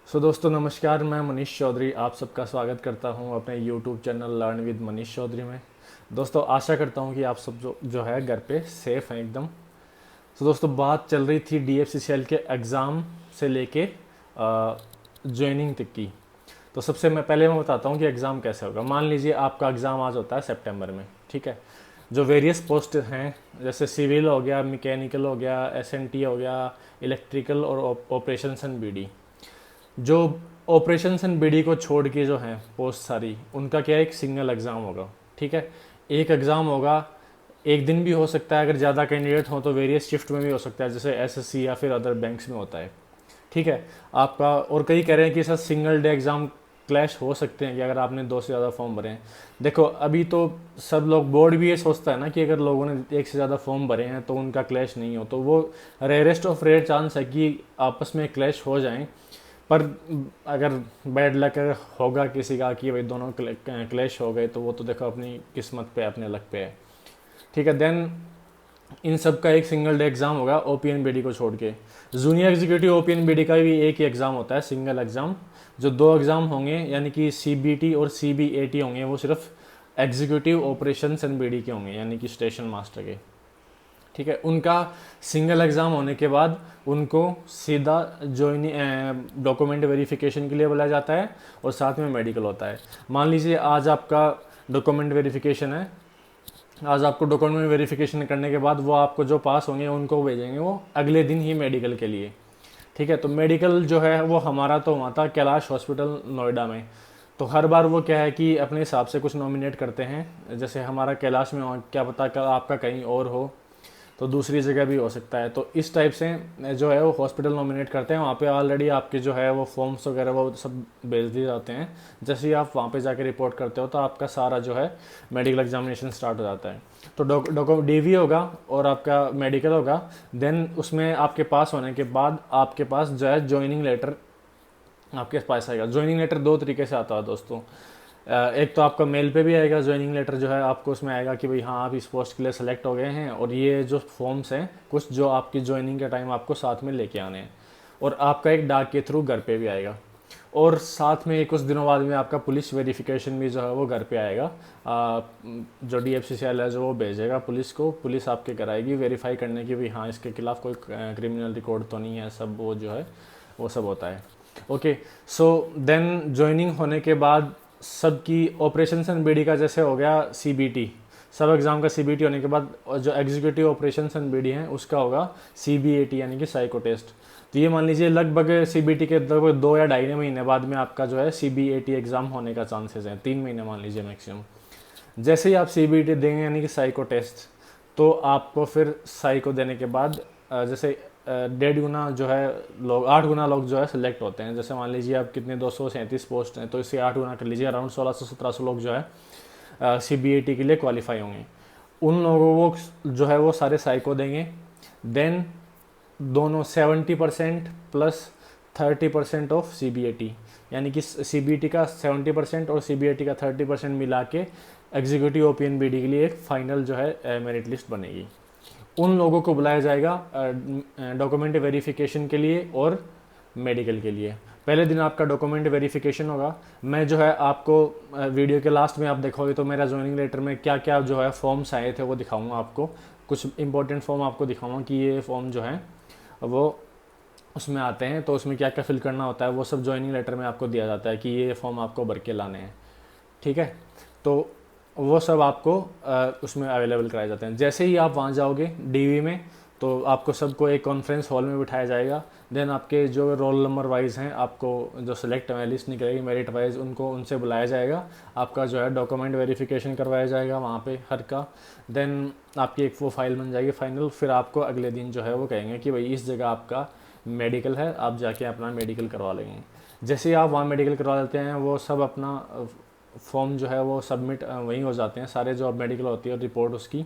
दोस्तों नमस्कार, मैं मनीष चौधरी आप सबका स्वागत करता हूं अपने YouTube channel learn with Manish Chaudhary में। दोस्तों आशा करता हूं कि आप सब जो है घर पे सेफ़ हैं एकदम। दोस्तों बात चल रही थी DFCCL के एग्ज़ाम से लेके ज्वाइनिंग तक की। तो सबसे मैं बताता हूं कि एग्ज़ाम कैसे होगा। मान लीजिए आपका एग्ज़ाम आज होता है सितंबर में, ठीक है। जो वेरियस पोस्ट हैं जैसे सिविल हो गया, मैकेनिकल हो गया, SNT हो गया, इलेक्ट्रिकल और ऑपरेशंस एंड BD। जो ऑपरेशंस एंड BD को छोड़ के जो हैं पोस्ट सारी, उनका क्या है, एक सिंगल एग्ज़ाम होगा, ठीक है। एक एग्ज़ाम होगा, एक दिन भी हो सकता है, अगर ज़्यादा कैंडिडेट हो तो वेरियस शिफ्ट में भी हो सकता है, जैसे SSC या फिर अदर बैंक्स में होता है, ठीक है आपका। और कई कह रहे हैं कि sir single day exam clash हो सकते हैं कि अगर आपने 2 से ज़्यादा फॉर्म भरे हैं। देखो अभी तो सब लोग, बोर्ड भी ये सोचता है ना कि अगर लोगों ने एक से ज़्यादा फॉर्म भरे हैं तो उनका क्लैश नहीं हो, तो वो रेयरेस्ट ऑफ रेयर चांस है कि आपस में क्लैश हो जाएं। पर अगर बैड लक होगा किसी का कि भाई दोनों क्लैश हो गए, तो वो तो देखो अपनी किस्मत पे, अपने लक पे है, ठीक है। देन इन सब का एक सिंगल डे एग्ज़ाम होगा OPNBD को छोड़ के। जूनियर एग्जीक्यूटिव OPNBD का भी एक ही एग्ज़ाम होता है, सिंगल एग्ज़ाम। जो 2 एग्ज़ाम होंगे यानी कि CBT और CBAT होंगे, वो सिर्फ एग्जीक्यूटिव ऑपरेशंस एंड BD के होंगे, यानी कि स्टेशन मास्टर के, ठीक है। उनका सिंगल एग्ज़ाम होने के बाद उनको सीधा ज्वाइनिंग डॉक्यूमेंट वेरिफिकेशन के लिए बुलाया जाता है और साथ में मेडिकल होता है। मान लीजिए आज आपका डॉक्यूमेंट वेरिफिकेशन है, आज आपको डॉक्यूमेंट वेरिफिकेशन करने के बाद वो आपको जो पास होंगे उनको भेजेंगे वो अगले दिन ही मेडिकल के लिए, ठीक है। तो मेडिकल जो है वो हमारा तो वहाँ था कैलाश हॉस्पिटल नोएडा में। तो हर बार वो क्या है कि अपने हिसाब से कुछ नॉमिनेट करते हैं, जैसे हमारा कैलाश में हो, क्या पता आपका कहीं और हो, तो दूसरी जगह भी हो सकता है। तो इस टाइप से जो है वो हॉस्पिटल नॉमिनेट करते हैं, वहाँ पे ऑलरेडी आपके जो है वो फॉर्म्स वगैरह वो सब भेज दिए जाते हैं। जैसे ही आप वहाँ पे जाके रिपोर्ट करते हो तो आपका सारा जो है मेडिकल एग्जामिनेशन स्टार्ट हो जाता है। तो DV होगा और आपका मेडिकल होगा। देन उसमें आपके पास होने के बाद आपके पास जो है ज्वाइनिंग लेटर आपके पास आएगा। ज्वाइनिंग लेटर 2 तरीके से आता है दोस्तों। एक तो आपका मेल पे भी आएगा ज्वाइनिंग लेटर, जो है आपको उसमें आएगा कि भाई हाँ आप इस पोस्ट के लिए सेलेक्ट हो गए हैं, और ये जो फॉर्म्स हैं कुछ जो आपकी ज्वाइनिंग के टाइम आपको साथ में लेके आने हैं। और आपका एक डाक के थ्रू घर पे भी आएगा, और साथ में कुछ दिनों बाद में आपका पुलिस वेरिफिकेशन भी जो है वो घर पे आएगा। जो DFCCL है जो वो भेजेगा पुलिस को, पुलिस आपके कराएगी वेरीफाई करने की भी हाँ इसके खिलाफ कोई क्रिमिनल रिकॉर्ड तो नहीं है, सब वो जो है वो सब होता है। ओके, सो देन ज्वाइनिंग होने के बाद सबकी ऑपरेशन एंड BD का जैसे हो गया CBT, सब एग्ज़ाम का CBT होने के बाद जो एग्जीक्यूटिव ऑपरेशन एंड BD हैं उसका होगा CBAT यानी कि साइको टेस्ट। तो ये मान लीजिए लगभग CBT के लगभग 2 या 2.5 महीने बाद में आपका जो है CBAT एग्ज़ाम होने का चांसेस है, 3 महीने मान लीजिए मैक्सिमम। जैसे ही आप CBT देंगे यानी कि साइको टेस्ट, तो आपको फिर साइको देने के बाद जैसे 1.5 गुना जो है लोग, 8 गुना लोग जो है सिलेक्ट होते हैं। जैसे मान लीजिए आप कितने 237 पोस्ट हैं, तो इससे 8 गुना कर लीजिए, अराउंड 1600-1700 लोग जो है CBAT के लिए क्वालिफाई होंगे। उन लोगों को जो है वो सारे साइको देंगे। देन दोनों 70% प्लस 30% ऑफ CBAT, यानी कि CBT का 70% और CBAT का 30% मिला के एग्जीक्यूटिव OPNBD के लिए एक फाइनल जो है मेरिट लिस्ट बनेगी। उन लोगों को बुलाया जाएगा डॉक्यूमेंट वेरिफिकेशन के लिए और मेडिकल के लिए। पहले दिन आपका डॉक्यूमेंट वेरिफिकेशन होगा। मैं जो है आपको वीडियो के लास्ट में आप देखोगे तो मेरा ज्वाइनिंग लेटर में क्या क्या जो है फॉर्म्स आए थे वो दिखाऊंगा आपको। कुछ इंपॉर्टेंट फॉर्म आपको दिखाऊंगा कि ये फॉर्म जो है वो उसमें आते हैं, तो उसमें क्या क्या फिल करना होता है वो सब ज्वाइनिंग लेटर में आपको दिया जाता है कि ये फॉर्म आपको भर के लाने हैं, ठीक है। तो वो सब आपको उसमें अवेलेबल कराए जाते हैं। जैसे ही आप वहाँ जाओगे DV में, तो आपको सबको एक कॉन्फ्रेंस हॉल में बिठाया जाएगा। देन आपके जो रोल नंबर वाइज हैं, आपको जो सिलेक्ट लिस्ट निकलेगी मेरिट वाइज, उनको उनसे बुलाया जाएगा। आपका जो है डॉक्यूमेंट वेरिफिकेशन करवाया जाएगा वहाँ पे हर का। देन आपकी एक वो फाइल बन जाएगी फाइनल। फिर आपको अगले दिन जो है वो कहेंगे कि भाई इस जगह आपका मेडिकल है, आप जाके अपना मेडिकल करवा लेंगे। जैसे ही आप वहाँ मेडिकल करवा लेते हैं, वो सब अपना फॉर्म जो है वो सबमिट वहीं हो जाते हैं सारे, जो अब मेडिकल होती है रिपोर्ट उसकी।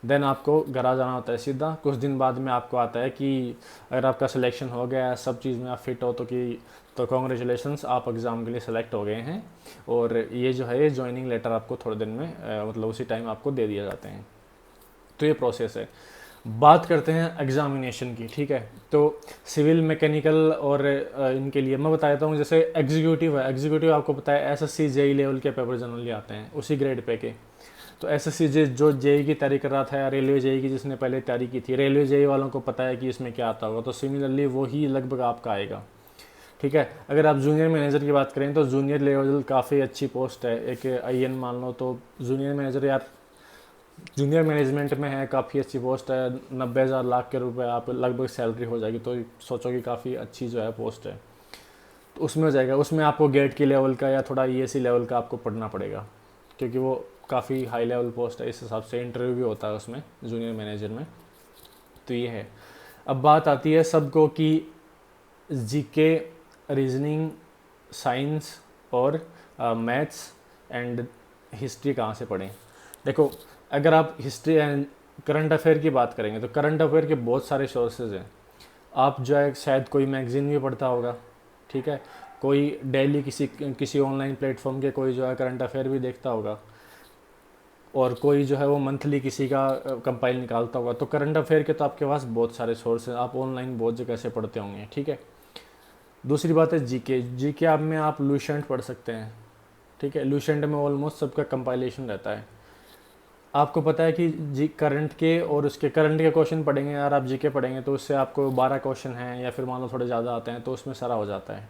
देन आपको घर आ जाना होता है सीधा। कुछ दिन बाद में आपको आता है कि अगर आपका सिलेक्शन हो गया है, सब चीज़ में आप फिट हो, तो कॉन्ग्रेचुलेशंस, आप एग्ज़ाम के लिए सेलेक्ट हो गए हैं। और ये जो है ये ज्वाइनिंग लेटर आपको थोड़े दिन में मतलब उसी टाइम आपको दे दिए जाते हैं। तो ये प्रोसेस है। बात करते हैं एग्जामिनेशन की, ठीक है। तो सिविल, मैकेनिकल और इनके लिए मैं बता देता हूँ। जैसे एग्जीक्यूटिव है, एग्जीक्यूटिव आपको पता है एसएससी जेई लेवल के पेपर जनरली आते हैं उसी ग्रेड पे के। तो एसएससी जो जेई की तैयारी कर रहा था या रेलवे जेई की जिसने पहले तैयारी की थी, रेलवे जेई वालों को पता है कि इसमें क्या आता होगा, तो सिमिलरली वो ही लगभग आपका आएगा, ठीक है। अगर आप जूनियर मैनेजर की बात करें तो जूनियर लेवल काफ़ी अच्छी पोस्ट है, एक आईएन मान लो, तो जूनियर मैनेजर यार जूनियर मैनेजमेंट में है, काफ़ी अच्छी पोस्ट है, 90,000 लाख के रुपए आप लगभग सैलरी हो जाएगी, तो सोचो कि काफ़ी अच्छी जो है पोस्ट है। तो उसमें हो जाएगा, उसमें आपको गेट की लेवल का या थोड़ा ईएससी लेवल का आपको पढ़ना पड़ेगा, क्योंकि वो काफ़ी हाई लेवल पोस्ट है, इस हिसाब से इंटरव्यू भी होता है उसमें जूनियर मैनेजर में। तो ये है। अब बात आती है सबको कि जीके, रीजनिंग, साइंस और मैथ्स एंड हिस्ट्री कहाँ से पढ़ें। देखो, अगर आप हिस्ट्री एंड करंट अफेयर की बात करेंगे तो करंट अफेयर के बहुत सारे सोर्सेज हैं। आप जो है शायद कोई मैगजीन भी पढ़ता होगा, ठीक है, कोई डेली किसी ऑनलाइन प्लेटफॉर्म के कोई जो है करंट अफेयर भी देखता होगा, और कोई जो है वो मंथली किसी का कंपाइल निकालता होगा। तो करंट अफेयर के तो आपके पास बहुत सारे सोर्स हैं, आप ऑनलाइन बहुत जगह से पढ़ते होंगे, ठीक है। दूसरी बात है जीके। जीके आप में आप लूसेंट पढ़ सकते हैं, ठीक है। लूसेंट में ऑलमोस्ट सबका कंपाइलेशन रहता है। आपको पता है कि जी करंट के और उसके करंट के क्वेश्चन पढ़ेंगे यार, आप जीके पढ़ेंगे तो उससे आपको 12 क्वेश्चन हैं या फिर मान लो थोड़े ज़्यादा आते हैं, तो उसमें सारा हो जाता है।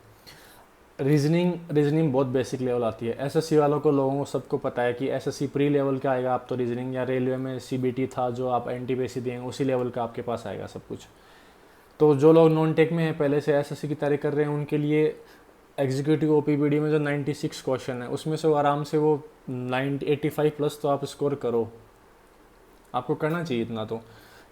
रीजनिंग बहुत बेसिक लेवल आती है। एसएससी वालों को, लोगों को सबको पता है कि एसएससी प्री लेवल का आएगा, आप तो रीजनिंग, या रेलवे में सीबीटी था जो आप एनटीपीसी दिए उसी लेवल का आपके पास आएगा सब कुछ। तो जो लोग नॉन टेक में हैं, पहले से एसएससी की तैयारी कर रहे हैं, उनके लिए एग्जीक्यूटिव ओपीबीडी में जो 96 क्वेश्चन है उसमें से वो आराम से वो 85 प्लस तो आप स्कोर करो, आपको करना चाहिए इतना तो,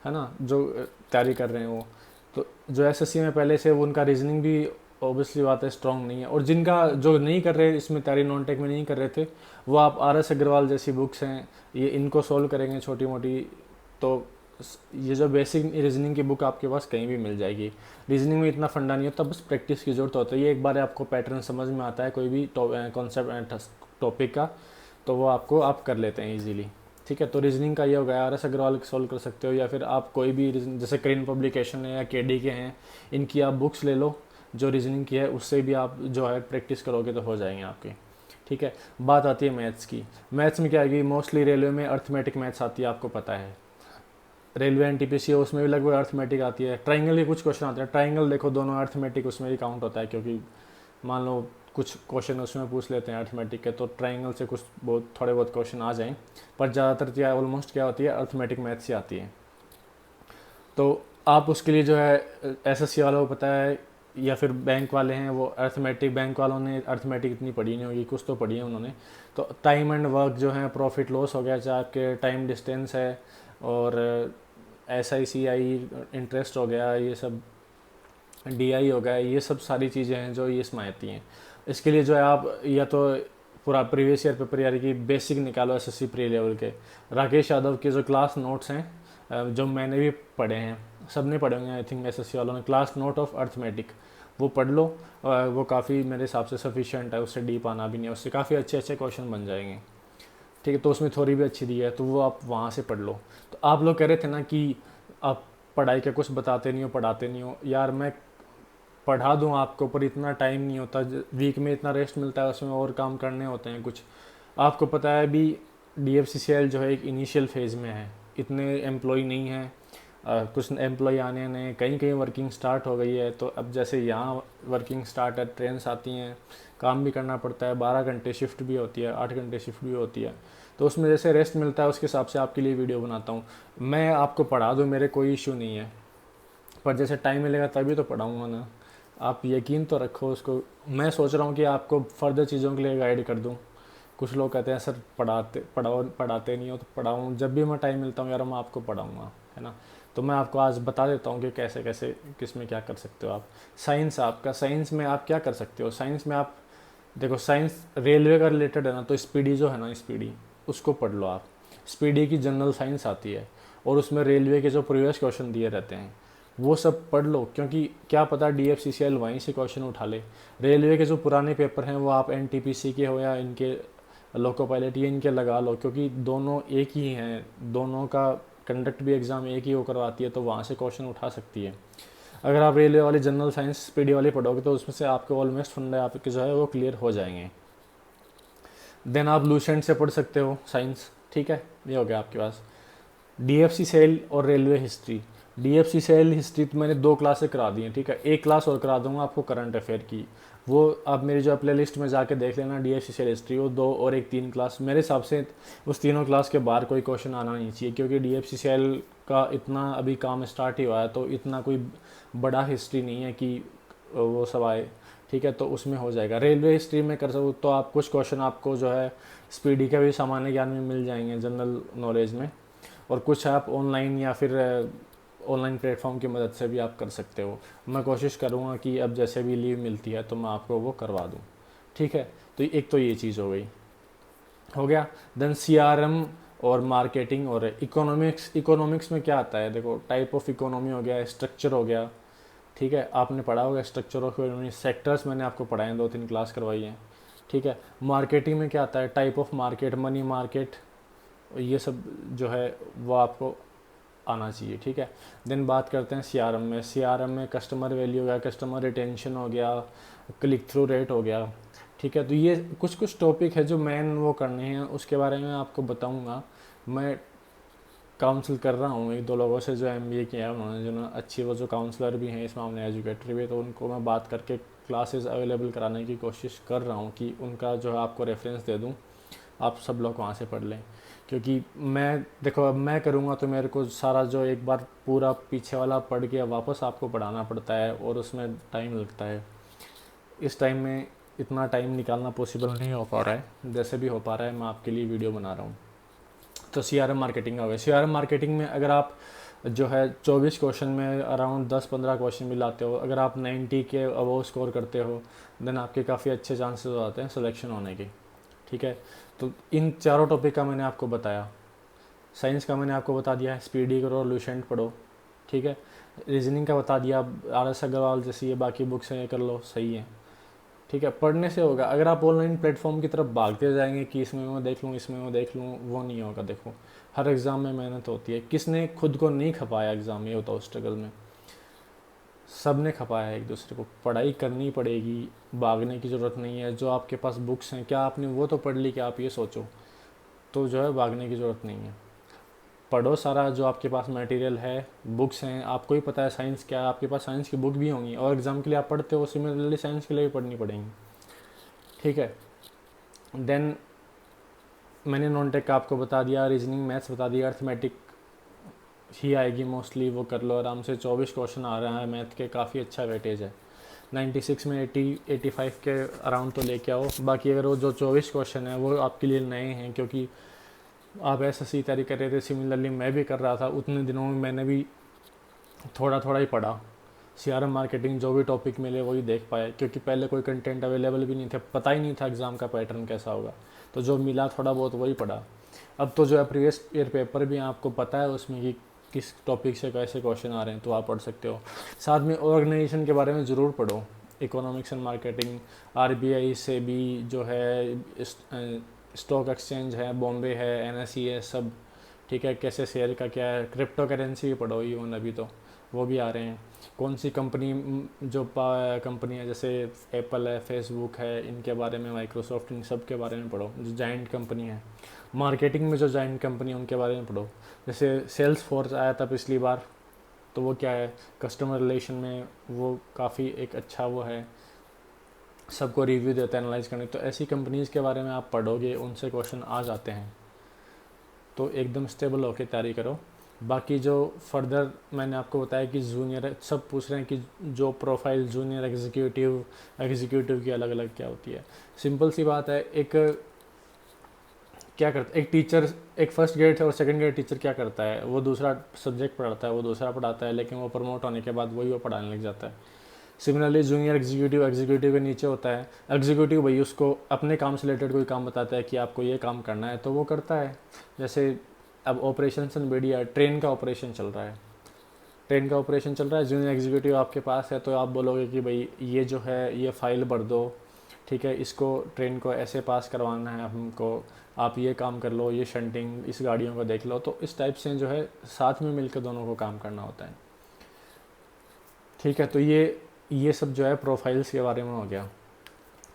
है ना, जो तैयारी कर रहे हैं वो। तो जो एसएससी में पहले से वो उनका रीजनिंग भी ऑब्वियसली बात है स्ट्रॉन्ग नहीं है, और जिनका जो नहीं कर रहे इसमें तैयारी, नॉन टेक में नहीं कर रहे थे, वो आप आर.एस. अग्रवाल जैसी बुक्स हैं ये इनको सॉल्व करेंगे छोटी मोटी, तो ये जो बेसिक रीजनिंग की बुक आपके पास कहीं भी मिल जाएगी। रीजनिंग में इतना फंडा नहीं होता, बस प्रैक्टिस की जरूरत होती है। ये एक बार आपको पैटर्न समझ में आता है कोई भी कॉन्सेप्ट टॉपिक का, तो वो आप कर लेते हैं इजीली, ठीक है। तो रीजनिंग का ये हो गया, आर.एस. अग्रवाल सॉल्व कर सकते हो, या फिर आप कोई भी जैसे क्रेन पब्लिकेशन है या केडी के हैं, इनकी आप बुक्स ले लो जो रीजनिंग की है, उससे भी आप जो है प्रैक्टिस करोगे तो हो जाएंगे आपके, ठीक है। बात आती है मैथ्स की। मैथ्स में क्या आएगी, मोस्टली रेलवे में अर्थमेटिक मैथ्स आती है, आपको पता है। रेलवे एनटीपीसी है उसमें भी लगभग अर्थमेटिक आती है। ट्राइंगल के कुछ क्वेश्चन आते हैं, ट्राइंगल देखो दोनों अर्थमेटिक उसमें भी काउंट होता है, क्योंकि मान लो कुछ क्वेश्चन उसमें पूछ लेते हैं अर्थमेटिक के, तो ट्राइंगल से कुछ बहुत थोड़े बहुत क्वेश्चन आ जाएं, पर ज़्यादातर क्या ऑलमोस्ट क्या होती है, अर्थमेटिक मैथ से आती है। तो आप उसके लिए जो है एसएससी वालों को पता है, या फिर बैंक वाले हैं वो अर्थमेटिक, बैंक वालों ने अर्थमेटिक इतनी पढ़ी नहीं होगी, कुछ तो पढ़ी है उन्होंने। तो टाइम एंड वर्क जो है, प्रॉफिट लॉस हो गया, चाहे आपके टाइम डिस्टेंस है, और SICI इंटरेस्ट हो गया, ये सब DI हो गया, ये सब सारी चीज़ें हैं जो ये इसमें आती हैं। इसके लिए जो है आप या तो पूरा प्रीवियस ईयर पेपर यानी कि बेसिक निकालो एसएससी प्री लेवल के। राकेश यादव के जो क्लास नोट्स हैं जो मैंने भी पढ़े हैं, सब ने पढ़े होंगे आई थिंक एसएससी वालों ने, क्लास नोट ऑफ अर्थमेटिक वो पढ़ लो, वो काफ़ी मेरे हिसाब से सफिशिएंट है, उससे डीप आना भी नहीं है, उससे काफ़ी अच्छे अच्छे क्वेश्चन बन जाएंगे, ठीक है। तो उसमें थोड़ी भी अच्छी दी है तो वो आप वहाँ से पढ़ लो। तो आप लोग कह रहे थे ना कि आप पढ़ाई का कुछ बताते नहीं हो, पढ़ाते नहीं हो, यार मैं पढ़ा दूँ आपको पर इतना टाइम नहीं होता, वीक में इतना रेस्ट मिलता है, उसमें और काम करने होते हैं कुछ। आपको पता है अभी DFCCL जो है एक इनिशियल फेज़ में है, इतने एम्प्लॉय नहीं हैं, कुछ एम्प्लॉय आने नए, कहीं कहीं वर्किंग स्टार्ट हो गई है। तो अब जैसे यहाँ वर्किंग स्टार्ट है, ट्रेन्स आती हैं, काम भी करना पड़ता है, 12 घंटे शिफ्ट भी होती है, 8 घंटे शिफ्ट भी होती है, तो उसमें जैसे रेस्ट मिलता है उसके हिसाब से आपके लिए वीडियो बनाता हूँ। मैं आपको पढ़ा दूँ, मेरे कोई इशू नहीं है, पर जैसे टाइम मिलेगा तभी तो पढ़ाऊँगा ना, आप यकीन तो रखो उसको। मैं सोच रहा हूँ कि आपको फर्दर चीज़ों के लिए गाइड कर दूँ। कुछ लोग कहते हैं सर पढ़ाते नहीं हो, तो पढ़ाऊँ, जब भी मैं टाइम मिलता हूँ यार मैं आपको पढ़ाऊँगा, है ना। तो मैं आपको आज बता देता हूँ कि कैसे कैसे किस में क्या कर सकते हो आप। साइंस, आपका साइंस में आप क्या कर सकते हो, साइंस में आप देखो, साइंस रेलवे का रिलेटेड है ना, तो स्पीडी जो है ना, स्पीडी उसको पढ़ लो आप। स्पीडी की जनरल साइंस आती है, और उसमें रेलवे के जो प्रीवियस क्वेश्चन दिए रहते हैं वो सब पढ़ लो, क्योंकि क्या पता DFCCL वहीं से क्वेश्चन उठा ले। रेलवे के जो पुराने पेपर हैं वो आप NTPC के हो या इनके लोको पायलट, ये इनके लगा लो, क्योंकि दोनों एक ही हैं, दोनों का कंडक्ट भी एग्ज़ाम एक ही वो करवाती है, तो वहाँ से क्वेश्चन उठा सकती है। अगर आप रेलवे वाली जनरल साइंस पीडी वाली पढ़ोगे तो उसमें से आपके ऑलमोस्ट फंडे आपके जो है वो क्लियर हो जाएंगे। देन आप लूसेंट से पढ़ सकते हो साइंस, ठीक है, ये हो गया आपके पास। डीएफसी सेल और railway history. DFC cell history तो मैंने 2 क्लासें करा दी हैं, ठीक है, एक क्लास और करा दूंगा आपको करंट अफेयर की, वो आप मेरी जो प्ले लिस्ट में जाके देख लेना। डीएफसी सेल हिस्ट्री वो 2 और एक 3 क्लास, मेरे हिसाब से उस तीनों क्लास के बाहर कोई क्वेश्चन आना नहीं चाहिए, क्योंकि डीएफसी सेल का इतना अभी काम स्टार्ट ही हुआ है, तो इतना कोई बड़ा हिस्ट्री नहीं है कि वो सब आए, ठीक है, तो उसमें हो जाएगा। रेलवे हिस्ट्री में कर सकूँ तो आप कुछ क्वेश्चन आपको जो है स्पीडी के भी सामान्य ज्ञान में मिल जाएंगे, जनरल नॉलेज में, और कुछ आप ऑनलाइन या फिर ऑनलाइन प्लेटफॉर्म की मदद से भी आप कर सकते हो। मैं कोशिश करूँगा कि अब जैसे भी लीव मिलती है तो मैं आपको वो करवा दूँ, ठीक है। तो एक तो ये चीज़ हो गई, हो गया। देन सीआरएम और मार्केटिंग और इकोनॉमिक्स। इकोनॉमिक्स में क्या आता है, देखो टाइप ऑफ इकोनॉमी हो गया, स्ट्रक्चर हो गया, ठीक है, आपने पढ़ा होगा स्ट्रक्चर ऑफ इकोनॉमी, सेक्टर्स मैंने आपको पढ़ाए हैं, 2-3 क्लास करवाई हैं, ठीक है। मार्केटिंग में क्या आता है, type of market, money market, ये सब जो है वो आपको आना चाहिए, ठीक है। देन बात करते हैं सीआरएम में। सीआरएम में कस्टमर वैल्यू हो गया, कस्टमर रिटेंशन हो गया, क्लिक थ्रू रेट हो गया, ठीक है। तो ये कुछ कुछ टॉपिक है जो मेन वो करने हैं, उसके बारे में आपको बताऊंगा। मैं काउंसिल कर रहा हूँ 1-2 लोगों से जो एमबीए किया है उन्होंने, जो ना अच्छी वो जो काउंसलर भी हैं इस मामले, एजुकेटर भी, तो उनको मैं बात करके क्लासेस अवेलेबल कराने की कोशिश कर रहा हूँ कि उनका जो है आपको रेफरेंस दे दूँ, आप सब लोग वहाँ से पढ़ लें। क्योंकि मैं देखो अब मैं करूँगा तो मेरे को सारा जो एक बार पूरा पीछे वाला पढ़ के वापस आपको पढ़ाना पड़ता है और उसमें टाइम लगता है। इस टाइम में इतना टाइम निकालना पॉसिबल नहीं हो पा रहा है, जैसे भी हो पा रहा है मैं आपके लिए वीडियो बना रहा हूँ। तो सीआरएम मार्केटिंग हो गया। सीआरएम मार्केटिंग में अगर आप जो है 24 क्वेश्चन में अराउंड 10-15 क्वेश्चन भी लाते हो, अगर आप 90 के अबव स्कोर करते हो, देन आपके काफ़ी अच्छे चांसेस हो जाते हैं सिलेक्शन होने के, ठीक है। तो इन चारों टॉपिक का मैंने आपको बताया। साइंस का मैंने आपको बता दिया है, स्पीडी करो, लूसेंट पढ़ो, ठीक है। रीजनिंग का बता दिया, RS अग्रवाल जैसी ये बाकी बुक्स हैं ये कर लो, सही है, ठीक है। पढ़ने से होगा। अगर आप ऑनलाइन प्लेटफॉर्म की तरफ भागते जाएंगे कि इसमें मैं देख लूँ, इसमें मैं देख लूँ, वो नहीं होगा। देखो हर एग्ज़ाम में मेहनत होती है, किसने खुद को नहीं खपाया एग्ज़ाम में, होता स्ट्रगल में सब ने खपाया है एक दूसरे को। पढ़ाई करनी पड़ेगी, भागने की ज़रूरत नहीं है। जो आपके पास बुक्स हैं, क्या आपने वो तो पढ़ ली कि आप ये सोचो, तो जो है भागने की ज़रूरत नहीं है। पढ़ो सारा जो आपके पास मटेरियल है, बुक्स हैं, आपको ही पता है साइंस क्या है, आपके पास साइंस की बुक भी होंगी और एग्ज़ाम के लिए आप पढ़ते हो, सिमिलरली साइंस के लिए भी पढ़नी पड़ेंगी, ठीक है। देन मैंने नॉन टेक का आपको बता दिया, रीजनिंग मैथ्स बता दिया, अर्थमेटिक ही आएगी मोस्टली, वो कर लो आराम से। 24 क्वेश्चन आ रहा है मैथ के, काफ़ी अच्छा वेटेज है। 96 में 80-85 के अराउंड तो लेके आओ। बाकी अगर वो जो 24 क्वेश्चन है वो आपके लिए नए हैं, क्योंकि आप SSC तैयारी कर रहे थे, सिमिलरली मैं भी कर रहा था, उतने दिनों में मैंने भी थोड़ा थोड़ा ही पढ़ा। सीआरएम मार्केटिंग जो भी टॉपिक मिले वही देख पाए, क्योंकि पहले कोई कंटेंट अवेलेबल भी नहीं था, पता ही नहीं था एग्ज़ाम का पैटर्न कैसा होगा, तो जो मिला थोड़ा बहुत वही पढ़ा। अब तो जो है प्रीवियस ईयर पेपर भी आपको पता है उसमें कि किस टॉपिक से कैसे क्वेश्चन आ रहे हैं, तो आप पढ़ सकते हो। साथ में ऑर्गेनाइजेशन के बारे में ज़रूर पढ़ो, इकोनॉमिक्स एंड मार्केटिंग, RBI से भी जो है, स्टॉक एक्सचेंज है, बॉम्बे है, NSE है, सब, ठीक है। कैसे शेयर का क्या है, क्रिप्टो करेंसी भी पढ़ो, इवन अभी तो वो भी आ रहे हैं। कौन सी कंपनी जो कंपनी है, जैसे एप्पल है, फेसबुक है, इनके बारे में, माइक्रोसॉफ्ट, इन सब के बारे में पढ़ो, जो जाइंट कंपनी है। मार्केटिंग में जो जाइंट कंपनी है उनके बारे में पढ़ो। जैसे सेल्स फोर्स आया था पिछली बार, तो वो क्या है, कस्टमर रिलेशन में वो काफ़ी एक अच्छा वो है, सबको रिव्यू देता है एनालाइज करने। तो ऐसी कंपनीज़ के बारे में आप पढ़ोगे, उनसे क्वेश्चन आ जाते हैं, तो एकदम स्टेबल होकर तैयारी करो। बाकी जो फर्दर मैंने आपको बताया कि जूनियर, सब पूछ रहे हैं कि जो प्रोफाइल जूनियर, एग्जीक्यूटिव की अलग अलग क्या होती है। सिंपल सी बात है, एक क्या करता, एक टीचर, एक फर्स्ट ग्रेड और सेकंड ग्रेड टीचर क्या करता है, वो दूसरा सब्जेक्ट पढ़ाता है, वो दूसरा पढ़ाता है, लेकिन वो प्रमोट होने के बाद वही वो पढ़ाने लग जाता है। सिमिलरली जूनियर एग्जीक्यूटिव के नीचे होता है। एग्जीक्यूटिव भाई उसको अपने काम से रिलेटेड कोई काम बताता है कि आपको ये काम करना है, तो वो करता है। जैसे अब ऑपरेशन एनवीडिया, ट्रेन का ऑपरेशन चल रहा है, जूनियर एग्जीक्यूटिव आपके पास है, तो आप बोलोगे कि भाई ये जो है ये फाइल भर दो, ठीक है, इसको ट्रेन को ऐसे पास करवाना है हमको, आप ये काम कर लो, ये शंटिंग इस गाड़ियों को देख लो। तो इस टाइप से जो है साथ में मिलकर दोनों को काम करना होता है। ठीक है, तो ये सब जो है प्रोफाइल्स के बारे में हो गया।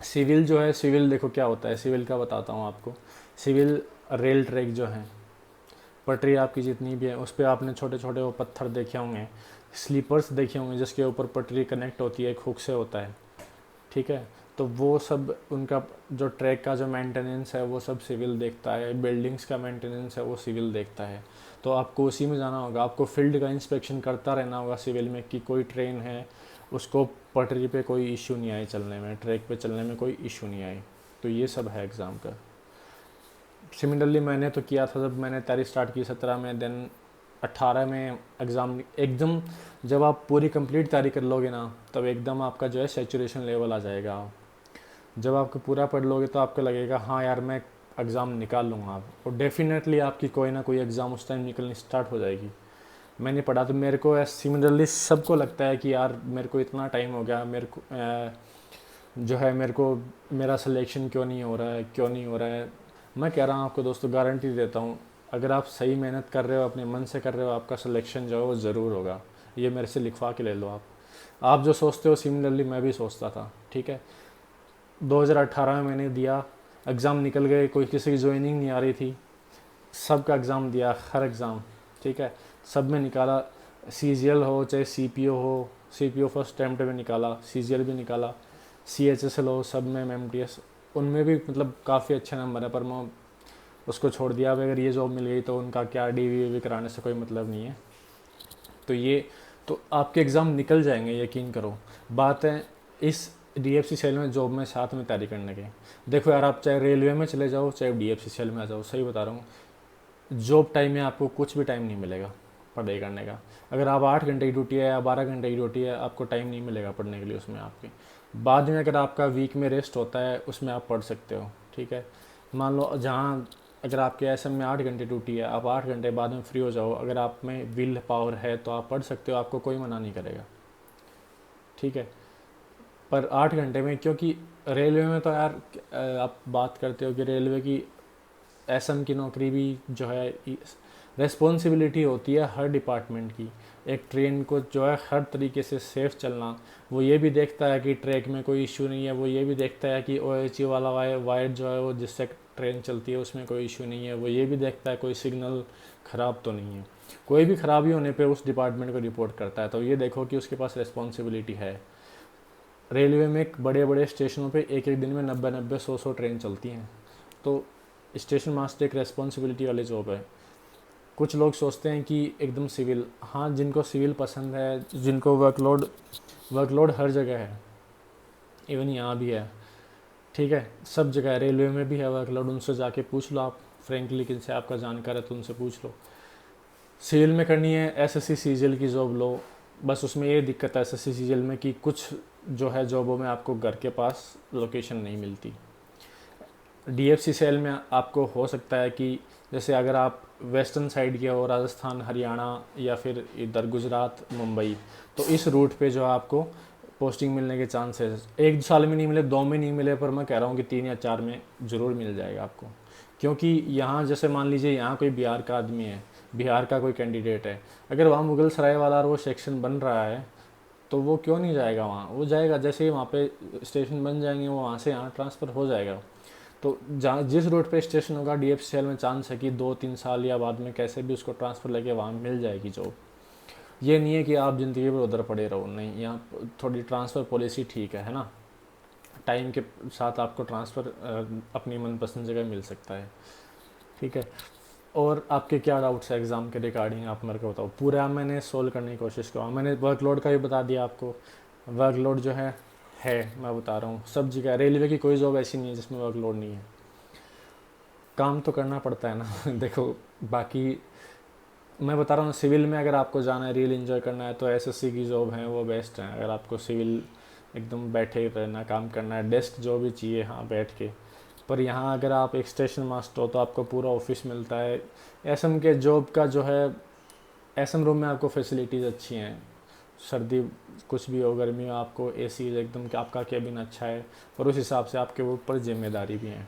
सिविल जो है, सिविल देखो क्या होता है, सिविल का बताता हूँ आपको। सिविल रेल ट्रैक जो है, पटरी आपकी जितनी भी है उस पर आपने छोटे छोटे वो पत्थर देखे होंगे, स्लीपर्स देखे होंगे जिसके ऊपर पटरी कनेक्ट होती है, एक हुक से होता है। ठीक है, तो वो सब उनका जो ट्रैक का जो मेंटेनेंस है वो सब सिविल देखता है, बिल्डिंग्स का मेंटेनेंस है वो सिविल देखता है। तो आपको उसी में जाना होगा, आपको फील्ड का इंस्पेक्शन करता रहना होगा सिविल में कि कोई ट्रेन है उसको पटरी पे कोई इशू नहीं आए चलने में, ट्रैक पे चलने में कोई इशू नहीं आए। तो ये सब है एग्ज़ाम का। सिमिलरली मैंने तो किया था, जब मैंने तैयारी स्टार्ट की 17 में, देन 18 में एग्ज़ाम एकदम, जब आप पूरी कंप्लीट तैयारी कर लोगे ना तब एकदम आपका जो है सैचुरेशन लेवल आ जाएगा। जब आपको पूरा पढ़ लोगे तो आपको लगेगा हाँ यार मैं एग्ज़ाम निकाल लूँगा आप, और डेफिनेटली आपकी कोई ना कोई एग्ज़ाम उस टाइम निकलनी स्टार्ट हो जाएगी। मैंने पढ़ा तो मेरे को सिमिलरली सबको लगता है कि यार मेरे को इतना टाइम हो गया, मेरे को जो है मेरे को मेरा सिलेक्शन क्यों नहीं हो रहा है, क्यों नहीं हो रहा है। मैं कह रहा हूँ आपको दोस्तों, गारंटी देता हूँ, अगर आप सही मेहनत कर रहे हो, अपने मन से कर रहे हो, आपका सिलेक्शन जो है वो ज़रूर होगा। ये मेरे से लिखवा के ले लो आप जो सोचते हो सिमिलरली मैं भी सोचता था। ठीक है, 2018 में मैंने दिया, एग्ज़ाम निकल गए, कोई किसी की ज्वाइनिंग नहीं आ रही थी, सबका एग्ज़ाम दिया, हर एग्ज़ाम। ठीक है, सब में निकाला, CGL हो चाहे CPO हो, CPO फर्स्ट अटैम्प्ट में निकाला, CGL भी निकाला, CHSL हो, सब में MTS, उनमें भी मतलब काफ़ी अच्छे नंबर है, पर मैं उसको छोड़ दिया। अब अगर ये जॉब मिल गई तो उनका क्या DV कराने से कोई मतलब नहीं है। तो ये तो आपके एग्ज़ाम निकल जाएंगे, यकीन करो। बात है इस DFC सेल में जॉब में साथ में तैयारी करने के। देखो यार, आप चाहे रेलवे में चले जाओ चाहे DFC सेल में आ जाओ, सही बता रहा हूँ, जॉब टाइम में आपको कुछ भी टाइम नहीं मिलेगा पढ़ाई करने का। अगर आप 8 घंटे की ड्यूटी है या 12 घंटे की ड्यूटी है, आपको टाइम नहीं मिलेगा पढ़ने के लिए उसमें आपके। बाद में अगर आपका वीक में रेस्ट होता है उसमें आप पढ़ सकते हो। ठीक है, मान लो जहाँ अगर आपके SM में 8 घंटे ड्यूटी है, आप 8 घंटे बाद में फ्री हो जाओ, अगर आप में विल पावर है तो आप पढ़ सकते हो, आपको कोई मना नहीं करेगा। ठीक है, पर 8 घंटे में, क्योंकि रेलवे में तो यार आप बात करते हो कि रेलवे की SM की नौकरी भी जो है रेस्पॉन्सिबिलिटी होती है हर डिपार्टमेंट की। एक ट्रेन को जो है हर तरीके से सेफ़ चलना, वो ये भी देखता है कि ट्रैक में कोई इशू नहीं है, वो ये भी देखता है कि OHE वाला वायर जो है वो जिससे ट्रेन चलती है उसमें कोई इशू नहीं है, वो ये भी देखता है कोई सिग्नल ख़राब तो नहीं है। कोई भी ख़राबी होने पे उस डिपार्टमेंट को रिपोर्ट करता है। तो ये देखो कि उसके पास रिस्पॉन्सिबिलिटी है। रेलवे में बड़े बड़े स्टेशनों पे एक एक दिन में 90-90, 100-100 ट्रेन चलती हैं। तो स्टेशन मास्टर एक रेस्पॉन्सिबिलिटी वाली जॉब है। कुछ लोग सोचते हैं कि एकदम सिविल, हाँ जिनको सिविल पसंद है, जिनको वर्कलोड हर जगह है, इवन यहाँ भी है। ठीक है, सब जगह है, रेलवे में भी है वर्कलोड, उनसे जाके पूछ लो आप, फ्रेंकली किनसे आपका जानकार है तो उनसे पूछ लो। सिविल में करनी है SSC CGL की जॉब लो, बस उसमें ये दिक्कत है SSC CGL में कि कुछ जो है जॉबों में आपको घर के पास लोकेशन नहीं मिलती। DFC सेल में आपको हो सकता है कि जैसे अगर आप वेस्टर्न साइड के हो, राजस्थान, हरियाणा या फिर इधर गुजरात, मुंबई, तो इस रूट पे जो है आपको पोस्टिंग मिलने के चांसेस 1 साल में नहीं मिले, 2 में नहीं मिले, पर मैं कह रहा हूँ कि 3 या 4 में ज़रूर मिल जाएगा आपको। क्योंकि यहाँ जैसे मान लीजिए यहाँ कोई बिहार का आदमी है, बिहार का कोई कैंडिडेट है, अगर वहाँ मुगल सराय वाला वो सेक्शन बन रहा है तो वो क्यों नहीं जाएगा वहाँ, वो जाएगा। जैसे ही वहाँ पे स्टेशन बन जाएंगे वो वहाँ से यहाँ ट्रांसफ़र हो जाएगा। तो जहाँ जिस रोड पे स्टेशन होगा DFCL में चांस है कि 2-3 साल या बाद में कैसे भी उसको ट्रांसफ़र लेके वहाँ मिल जाएगी जॉब। ये नहीं है कि आप ज़िंदगी भर उधर पड़े रहो, नहीं, यहाँ थोड़ी ट्रांसफ़र पॉलिसी ठीक है ना। टाइम के साथ आपको ट्रांसफ़र अपनी मनपसंद जगह मिल सकता है। ठीक है, और आपके क्या डाउट्स है एग्ज़ाम के रिगार्डिंग, आप मेरे को बताओ। पूरा मैंने सोल्व करने की कोशिश करूँ। मैंने वर्कलोड का भी बता दिया आपको, वर्कलोड जो है मैं बता रहा हूँ सब जगह। रेलवे की कोई जॉब ऐसी नहीं है जिसमें वर्कलोड नहीं है, काम तो करना पड़ता है ना। देखो बाकी मैं बता रहा हूँ, सिविल में अगर आपको जाना है, रियल एंजॉय करना है, तो SSC की जॉब है वो बेस्ट है। अगर आपको सिविल एकदम बैठे रहना, काम करना है, डेस्क जॉब ही चाहिए हाँ बैठ के। पर यहाँ अगर आप एक स्टेशन मास्टर हो तो आपको पूरा ऑफिस मिलता है। SM के जॉब का जो है, SM रूम में आपको फैसिलिटीज़ अच्छी हैं, सर्दी कुछ भी हो, गर्मी हो, आपको एसी एकदम कि आपका केबिन अच्छा है, और उस हिसाब से आपके ऊपर जिम्मेदारी भी है।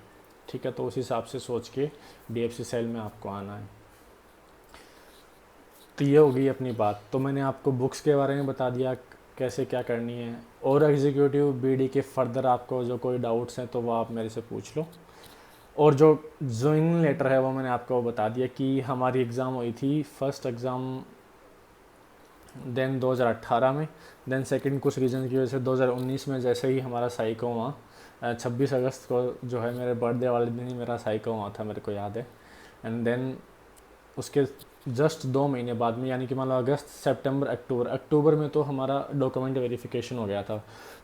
ठीक है, तो उस हिसाब से सोच के डीएफसी सेल में आपको आना है। तो ये हो गई अपनी बात। तो मैंने आपको बुक्स के बारे में बता दिया कैसे क्या करनी है, और एग्जीक्यूटिव बीडी के फर्दर आपको जो कोई डाउट्स हैं तो वो आप मेरे से पूछ लो। और जो ज्वाइनिंग लेटर है वो मैंने आपको बता दिया कि हमारी एग्ज़ाम हुई थी, फर्स्ट एग्ज़ाम देन 2018 में, देन सेकंड कुछ रीज़न की वजह से 2019 में जैसे ही हमारा साइको हुआ, 26 अगस्त को जो है मेरे बर्थडे वाले दिन ही मेरा साइको हुआ था, मेरे को याद है। एंड देन उसके जस्ट 2 महीने बाद में, यानी कि मान लो अगस्त सितंबर अक्टूबर में तो हमारा डॉक्यूमेंट वेरिफिकेशन हो गया था।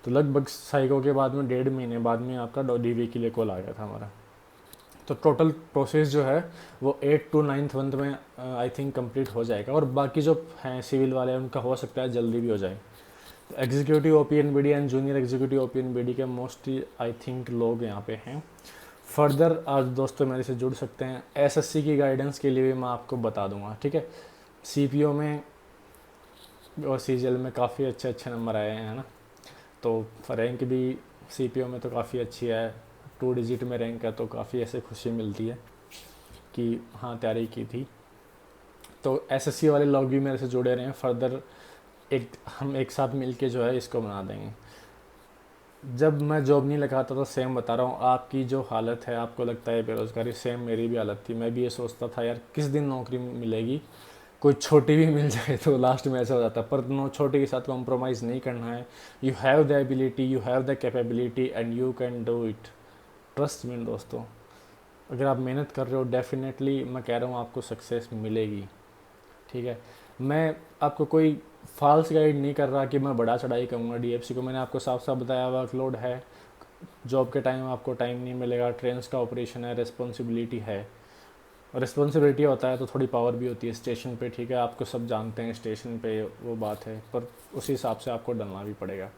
तो लगभग साइको के बाद में 1.5 महीने बाद में आपका डीवी के लिए कॉल आ गया था हमारा। तो टोटल प्रोसेस जो है वो 8 to 9 मंथ में आई थिंक कंप्लीट हो जाएगा, और बाकी जो हैं सिविल वाले उनका हो सकता है जल्दी भी हो जाए। तो एग्जीक्यूटिव ओपीएनबीडी एंड जूनियर एग्जीक्यूटिव ओपीएनबीडी के मोस्टली आई थिंक लोग यहाँ पे हैं। फर्दर आज दोस्तों मेरे से जुड़ सकते हैं, एसएससी की गाइडेंस के लिए भी मैं आपको बता दूंगा। ठीक है, सीपीओ में और सीजीएल में काफ़ी अच्छे अच्छे नंबर आए हैं ना, तो रैंक भी सीपीओ में तो काफ़ी अच्छी है, 2 डिजिट में रैंक है, तो काफ़ी ऐसे खुशी मिलती है कि हाँ तैयारी की थी। तो एसएससी वाले लोग भी मेरे से जुड़े रहे हैं, फर्दर हम एक साथ मिलके जो है इसको बना देंगे। जब मैं जॉब नहीं लगाता तो सेम बता रहा हूँ, आपकी जो हालत है, आपको लगता है बेरोज़गारी, सेम मेरी भी हालत थी। मैं भी ये सोचता था यार किस दिन नौकरी मिलेगी, कोई छोटी भी मिल जाए, तो लास्ट में ऐसा हो जाता है। पर नो, छोटी के साथ कॉम्प्रोमाइज़ नहीं करना है। You have the ability, you have the capability and you can do it, trust me दोस्तों। अगर आप मेहनत कर रहे हो, डेफिनेटली मैं कह रहा हूँ आपको सक्सेस मिलेगी। ठीक है, मैं आपको कोई फॉल्स गाइड नहीं कर रहा कि मैं बड़ा चढ़ाई करूँगा डीएफसी को। मैंने आपको साफ साफ बताया, वर्कलोड है, जॉब के टाइम आपको टाइम नहीं मिलेगा, ट्रेन्स का ऑपरेशन है, रिस्पॉन्सिबिलिटी है। रिस्पॉन्सिबिलिटी होता है तो थोड़ी पावर भी होती है स्टेशन पे। ठीक है, आपको सब जानते हैं स्टेशन पे, वो बात है, पर उसी हिसाब से आपको डलना भी पड़ेगा।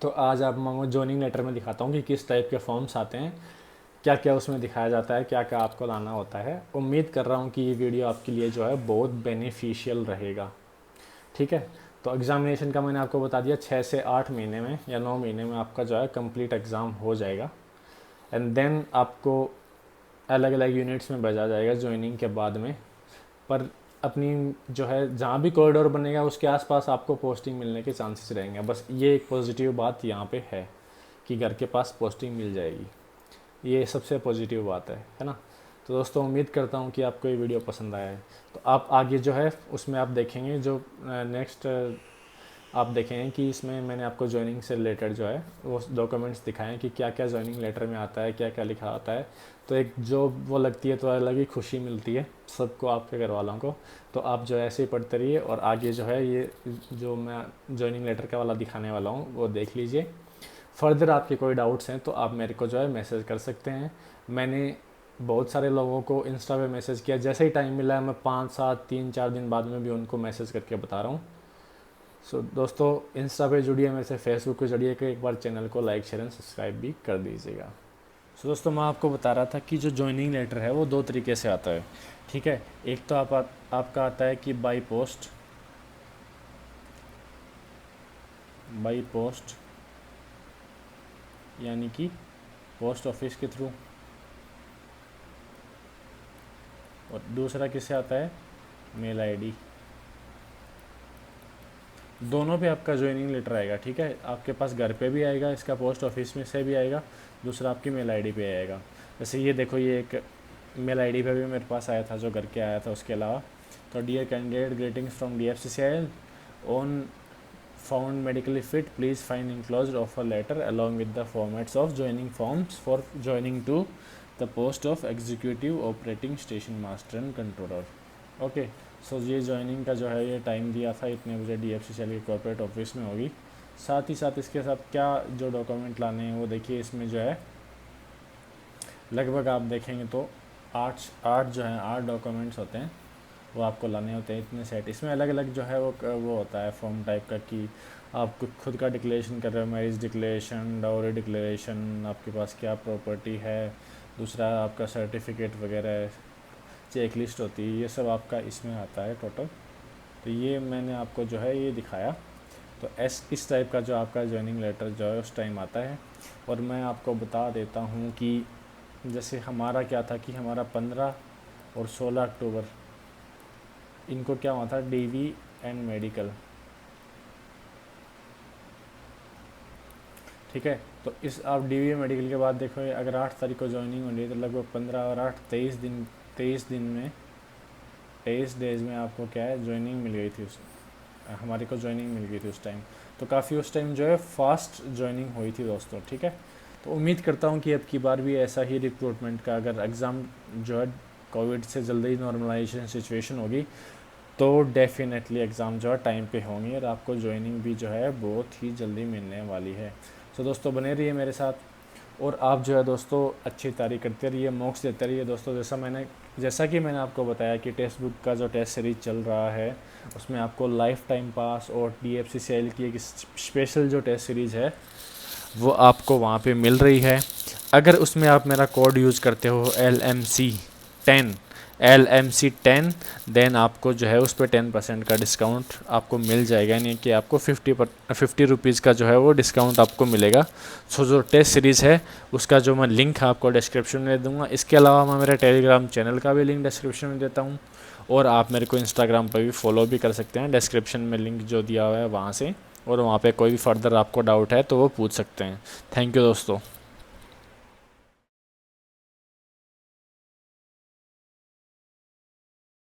तो आज आप मैं जॉइनिंग लेटर में दिखाता हूँ कि किस टाइप के फॉर्म्स आते हैं, क्या क्या उसमें दिखाया जाता है, क्या क्या आपको लाना होता है। उम्मीद कर रहा हूँ कि ये वीडियो आपके लिए जो है बहुत बेनिफिशियल रहेगा। ठीक है, तो एग्ज़ामिनेशन का मैंने आपको बता दिया, 6 से 8 महीने में या 9 महीने में आपका जो है कंप्लीट एग्ज़ाम हो जाएगा। एंड देन आपको अलग अलग यूनिट्स में भेजा जाएगा ज्वाइनिंग के बाद में। पर अपनी जो है जहाँ भी कॉरिडोर बनेगा उसके आसपास आपको पोस्टिंग मिलने के चांसेस रहेंगे। बस ये एक पॉजिटिव बात यहाँ पे है कि घर के पास पोस्टिंग मिल जाएगी, ये सबसे पॉजिटिव बात है ना। तो दोस्तों उम्मीद करता हूँ कि आपको ये वीडियो पसंद आया है। तो आप आगे जो है उसमें आप देखेंगे, जो नेक्स्ट आप देखेंगे कि इसमें मैंने आपको ज्वाइनिंग से रिलेटेड जो है वो डॉक्यूमेंट्स दिखाएं कि क्या क्या ज्वाइनिंग लेटर में आता है, क्या क्या लिखा आता है। तो एक जॉब वो लगती है तो अलग ही खुशी मिलती है सबको, आपके घर वालों को। तो आप जो है ऐसे ही पढ़ते रहिए, और आगे जो है ये जो मैं ज्वाइनिंग लेटर का वाला दिखाने वाला हूँ वो देख लीजिए। फर्दर आपके कोई डाउट्स हैं तो आप मेरे को जो है मैसेज कर सकते हैं। मैंने बहुत सारे लोगों को इंस्टा पे मैसेज किया, जैसे ही टाइम मिला है मैं 5-7 3-4 दिन बाद में भी उनको मैसेज करके बता रहा हूँ। सो दोस्तों इंस्टा पे जुड़िए मेरे से, फेसबुक पे जुड़िए, कि एक बार चैनल को लाइक शेयर एंड सब्सक्राइब भी कर दीजिएगा। सो दोस्तों मैं आपको बता रहा था कि जो ज्वाइनिंग लेटर है वो 2 तरीके से आता है। ठीक है, एक तो आपका आता है कि बाई पोस्ट यानी कि पोस्ट ऑफिस के थ्रू, और दूसरा किससे आता है, मेल आईडी। दोनों पे आपका ज्वाइनिंग लेटर आएगा। ठीक है, आपके पास घर पे भी आएगा, इसका पोस्ट ऑफिस में से भी आएगा, दूसरा आपकी मेल आईडी पे आएगा। जैसे ये देखो, ये एक मेल आईडी पे भी मेरे पास आया था जो घर के आया था। उसके अलावा तो dear candidate, greetings from DFCCIL on found medically fit, please find enclosed offer letter along with the formats of joining forms for joining to the post of executive operating station master and controller. Okay, so ये joining का जो है ये time दिया था, इतने बजे DFCCIL की कॉर्पोरेट ऑफिस में होगी। साथ ही साथ इसके साथ क्या जो डॉक्यूमेंट लाने हैं वो देखिए, इसमें जो है लगभग आप देखेंगे तो 8 डॉक्यूमेंट्स होते हैं, वो आपको लाने होते हैं, इतने सेट। इसमें अलग अलग जो है वो होता है फॉर्म टाइप का, कि आप खुद का डिक्लेरेशन कर रहे हो, मैरिज डिक्लेरेशन, डाउरी डिक्लेरेशन, आपके पास क्या प्रॉपर्टी है, दूसरा आपका सर्टिफिकेट वगैरह, चेक लिस्ट होती है, ये सब आपका इसमें आता है टोटल। तो ये मैंने आपको जो है ये दिखाया। तो इस टाइप का जो आपका ज्वाइनिंग लेटर जो है उस टाइम आता है। और मैं आपको बता देता हूँ कि जैसे हमारा क्या था कि हमारा 15 और 16 अक्टूबर इनको क्या हुआ था, डीवी एंड मेडिकल, ठीक है। तो इस आप डीवी मेडिकल के बाद देखो, अगर 8 तारीख को ज्वाइनिंग हो रही है तो लगभग 15 और 8 23 दिन में 23 डेज में आपको क्या है ज्वाइनिंग मिल गई थी। उस हमारे को ज्वाइनिंग मिल गई थी उस टाइम। तो काफ़ी उस टाइम जो है फास्ट ज्वाइनिंग हुई थी दोस्तों, ठीक है। तो उम्मीद करता हूँ कि अब की बार भी ऐसा ही रिक्रूटमेंट का, अगर एग्ज़ाम जो है कोविड से जल्दी ही नॉर्मलाइजेशन सिचुएशन होगी तो डेफिनेटली एग्ज़ाम जो है टाइम पे होंगी और आपको ज्वाइनिंग भी जो है बहुत ही जल्दी मिलने वाली है। सो दोस्तों बने रहिए मेरे साथ और आप जो है दोस्तों अच्छी तैयारी करते रहिए, मॉक्स देते रहिए दोस्तों। जैसा कि मैंने आपको बताया कि टेक्स्ट बुक का जो टेस्ट सीरीज चल रहा है उसमें आपको लाइफ टाइम पास और DFCCIL की एक स्पेशल जो टेस्ट सीरीज़ है वो आपको वहाँ पे मिल रही है। अगर उसमें आप मेरा कोड यूज़ करते हो LMC10 देन आपको जो है उस पर 10% का डिस्काउंट आपको मिल जाएगा, यानी कि आपको 50 रुपीज़ का जो है वो डिस्काउंट आपको मिलेगा। सो जो टेस्ट सीरीज़ है उसका जो मैं लिंक आपको डिस्क्रिप्शन में दे दूँगा। इसके अलावा मैं मेरे टेलीग्राम चैनल का भी लिंक डिस्क्रिप्शन में देता हूँ और आप मेरे को इंस्टाग्राम पर भी फॉलो भी कर सकते हैं, डिस्क्रिप्शन में लिंक जो दिया हुआ है वहाँ से। और वहाँ पे कोई भी फर्दर आपको डाउट है तो वो पूछ सकते हैं। थैंक यू दोस्तों।